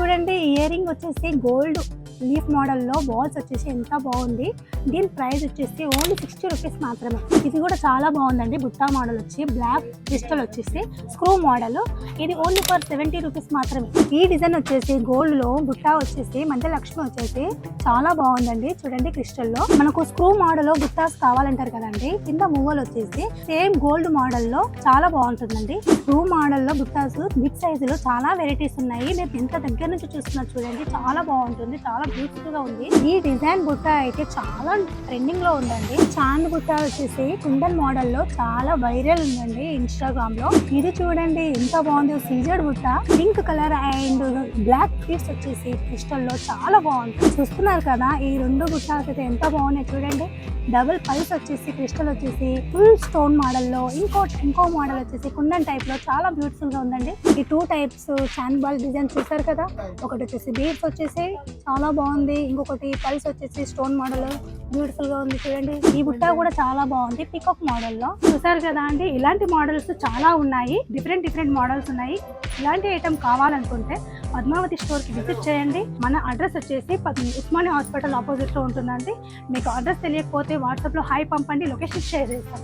చూడండి ear ring వచ్చేసి gold leaf మోడల్లో బాల్స్ వచ్చేసి ఎంత బాగుంది. దీని ప్రైస్ వచ్చేసి ఓన్లీ 60 రూపీస్ మాత్రమే. ఇది కూడా చాలా బాగుందండి. బుట్టా మోడల్ వచ్చి బ్లాక్ క్రిస్టల్ వచ్చేసి స్క్రూ మోడల్. ఇది ఓన్లీ ఫర్ 70 రూపీస్ మాత్రమే. ఈ డిజైన్ వచ్చేసి గోల్డ్ లో బుట్టా వచ్చేసి మధ్య లక్ష్మి వచ్చేసి చాలా బాగుందండి. చూడండి క్రిస్టల్ లో మనకు స్క్రూ మోడల్ బుట్టాస్ కావాలంటారు కదండి. కింద మువ్వలు వచ్చేసి సేమ్ గోల్డ్ మోడల్ లో చాలా బాగుంటుందండి. స్క్రూ మోడల్ లో బుట్టాస్ బిగ్ సైజు లో చాలా వెరైటీస్ ఉన్నాయి. మీరు ఎంత దగ్గర నుంచి చూస్తున్నారు చూడండి, చాలా బాగుంటుంది, చాలా బ్యూటిఫుల్ గా ఉంది. ఈ డిజైన్ బుట్ట అయితే చాలా ట్రెండింగ్ లో ఉందండి. చాంద్ బుట్ట వచ్చేసి కుందన్ మోడల్ లో చాలా వైరల్ ఉందండి ఇన్స్టాగ్రామ్ లో. ఇది చూడండి ఎంత బాగుంది. సీజెడ్ బుట్ట పింక్ కలర్ అండ్ బ్లాక్ ఫీట్స్ వచ్చేసి క్రిస్టల్ లో చాలా బాగుంటుంది. చూస్తున్నారు కదా ఈ రెండు బుట్టాస్ అయితే ఎంత బాగున్నాయి చూడండి. డబుల్ పల్స్ వచ్చేసి క్రిస్టల్ వచ్చేసి ఫుల్ స్టోన్ మోడల్ లో, ఇంకో మోడల్ వచ్చేసి కుందన్ టైప్ లో చాలా బ్యూటిఫుల్ గా ఉందండి. ఈ 2 టైప్స్ చాంద్ బాల్ డిజైన్ చూసారు కదా. ఒకటి వచ్చేసి బీడ్స్ వచ్చేసి చాలా బాగుంది, ఇంకొకటి పల్స్ వచ్చేసి స్టోన్ మోడల్ బ్యూటిఫుల్ గా ఉంది చూడండి. ఈ బుట్ట కూడా చాలా బాగుంది పికాక్ మోడల్ లో. చూసారు కదా అండి, ఇలాంటి మోడల్స్ చాలా ఉన్నాయి. డిఫరెంట్ మోడల్స్ ఉన్నాయి. ఇలాంటి ఐటమ్ కావాలనుకుంటే పద్మావతి స్టోర్ కి విజిట్ చేయండి. మన అడ్రస్ వచ్చేసి ఉస్మానియా హాస్పిటల్ ఆపోజిట్ లో ఉంటుందండి. మీకు అడ్రస్ తెలియకపోతే వాట్సాప్ లో హాయ్ పంపండి, లొకేషన్ షేర్ చేస్తాం.